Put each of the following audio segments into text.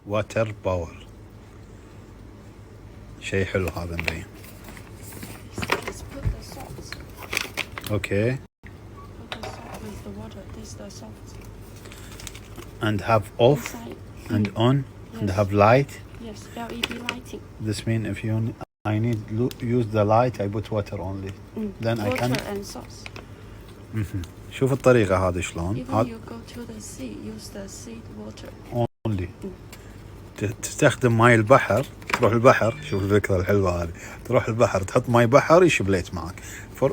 واتر باور. شيء حلو هذا مبين. اوكي. And have off and on and have light. Yes, LED lighting. This means if I need use the light I put water only. Then I can. Water and sauce. شوف الطريقة هذه شلون. Even you go to the sea, use the sea water. only. تستخدم ماي البحر. تروح البحر. شوف الفكرة الحلوة هذه. تروح البحر تحط ماي بحر يشب ليت معك. For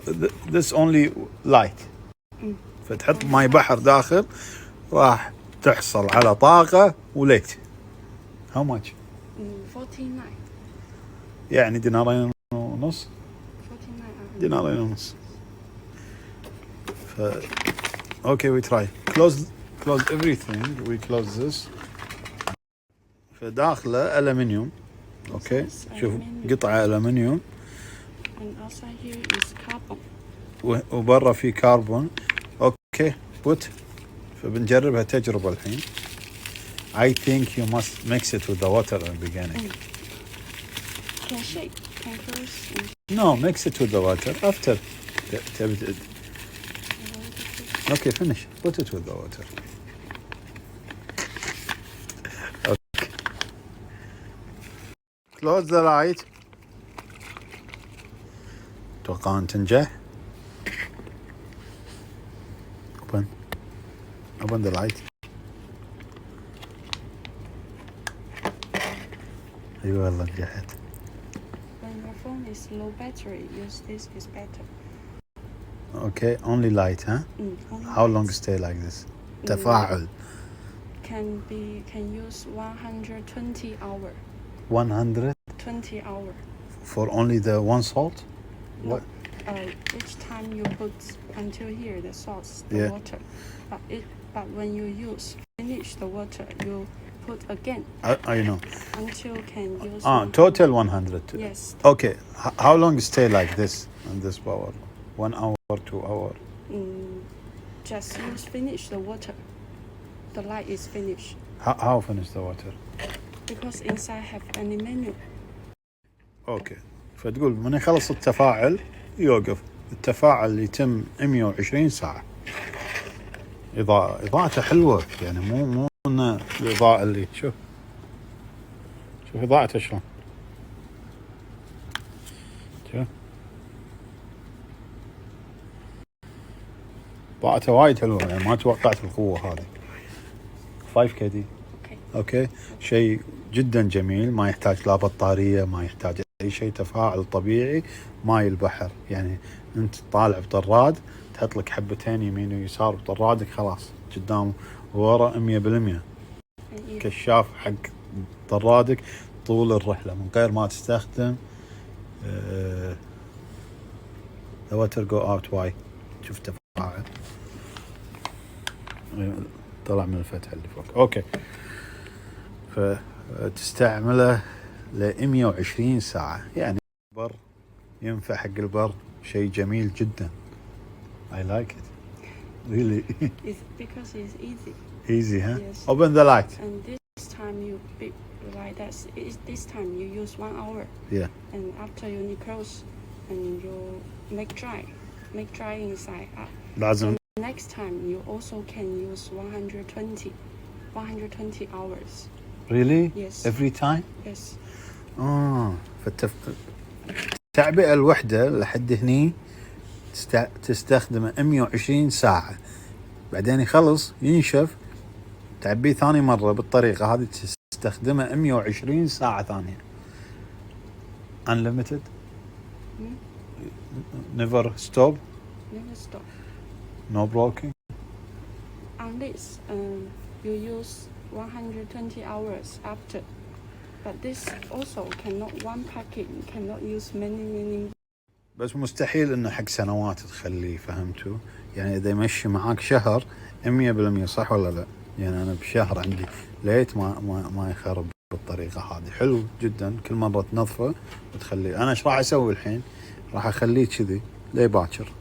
this only light. فتحط ماي بحر داخل راح تحصل على طاقة وليت. How much? 49. يعني دينارين ونص. 49. دينارين ونص. Okay, we try. Close everything. We close this. فداخله ألمنيوم. Okay. شوف قطعة ألمنيوم. And outside here is carbon. وبرا في كربون. Okay. Put. فبنجربها تجربة الحين. I think you must mix it with the water in the beginning. Can shake. Can close. No, mix it with the water after. Okay, finish. Put it with the water. Okay. Close the light. توقع أن تنجح. Open the light. أيوة والله نجحت. When your phone is low battery, use this is better. Okay, only light, huh? How long stay like this? تفاعل. Can use 120 hour. 120 hour. For only the one salt? No. What? Each time you put until here the sauce, the water. But when you finish the water, you put again. I know. Until can use. Total 100. Yes. Okay. How long stay like this on this power? 1 hour, 2 hour? Just finish the water. The light is finished. How finish the water? Because inside have any menu. Okay. فتقول من يخلص التفاعل يوقف. التفاعل يتم 120 ساعة. إضاءته حلوة يعني مو إنه الإضاءة اللي شوف إضاءته شلون. شوف إضاءته وايد حلوة يعني ما توقعت القوة هذه. 5 كي دي. أوكي. شيء جدا جميل ما يحتاج لا بطارية ما يحتاج أي شيء. تفاعل طبيعي ماي البحر يعني أنت طالع بطراد تحط لك حبتين يمين ويسار بطرادك خلاص قدام ورا 100%. كشاف حق طرادك طول الرحلة من غير ما تستخدم the water go out. why شوف تفاعل طلع من الفتحة اللي فوق. أوكي. فتستعمله 120 ساعة يعني بر ينفع حق البر. شيء جميل جدا. I like it really. It's because it's easy. Easy, huh? Yes. Open the light. And this time you big like that. This time you use 1 hour. Yeah. And after you need close and you make dry inside. لازم. Next time you also can use 120 hours. Really? Yes. Every time? Yes. التعبئة الوحدة لحد هني تستخدمه 120 ساعة بعدين يخلص ينشف تعبيه ثاني مرة بالطريقة هذه تستخدمه 120 ساعة ثانية. Unlimited? Never stop? Never stop. No broken? Unless you use 120 hours after. But this also cannot one packet cannot use many. بس مستحيل انه حق سنوات تخليه. فهمتوا؟ يعني اذا يمشي معاك شهر 100% صح ولا لا؟ يعني انا بشهر عندي ليت ما يخرب بالطريقة هذه. حلو جدا. كل مرة تنظفه وتخليه. انا ايش راح اسوي الحين؟ راح اخليه كذي ليه باكر.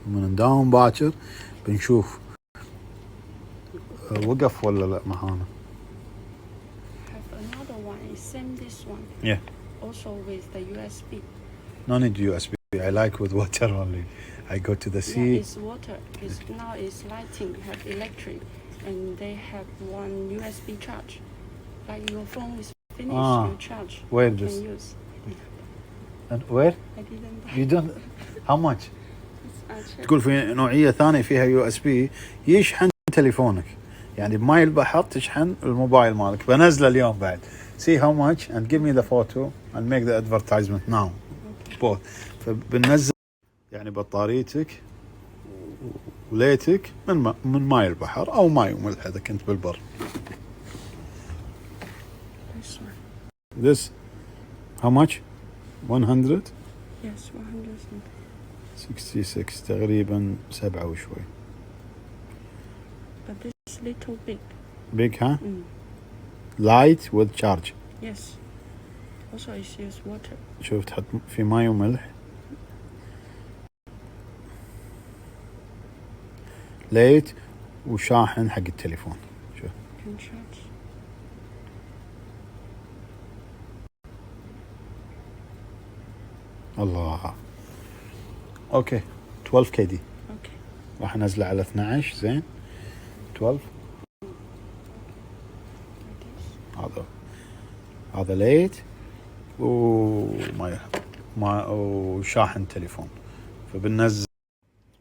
من نداوم باكر بنشوف وقف ولا لا معانا. another one is same this one. Yeah. Also with the USB. No need USB. I like with water only. I go to the sea. Yeah, it's water. Now it's lighting, have electric, and they have one USB charge. Like your phone is finished, you charge. Where you this? can use. And where? I didn't buy. You don't. How much? Check. تقول في نوعية ثانية فيها USB يشحن تليفونك، يعني بماء البحر تشحن الموبايل مالك. بنزله اليوم بعد. See how much and give me the photo and make the advertisement now. Both. فبننزل يعني بطاريتك وليتك من ماء البحر أو ماء وملح إذا كنت بالبر. This one. This how much? 100? Yes, 100 something. 66 تقريبا 7 وشوي. But this is little big. Big, huh? Light with charge. Yes. Also it's use water. شوف تحط في ماء وملح. ليت وشاحن حق التليفون. شوف. Can charge. الله. اوكي 12 كي دي. Okay. راح انزله على 12 زين. 12 هذا ليت ما وشاحن تليفون. فبننزل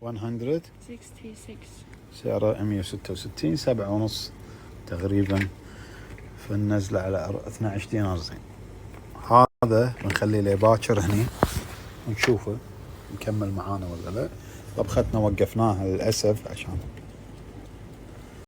166. سعره 166 7.5 تقريبا. فننزله على 12 دينار زين. هذا بنخليه لباكر هني ونشوفه نكمل معانا ولا لا. طبختنا وقفناها للأسف عشان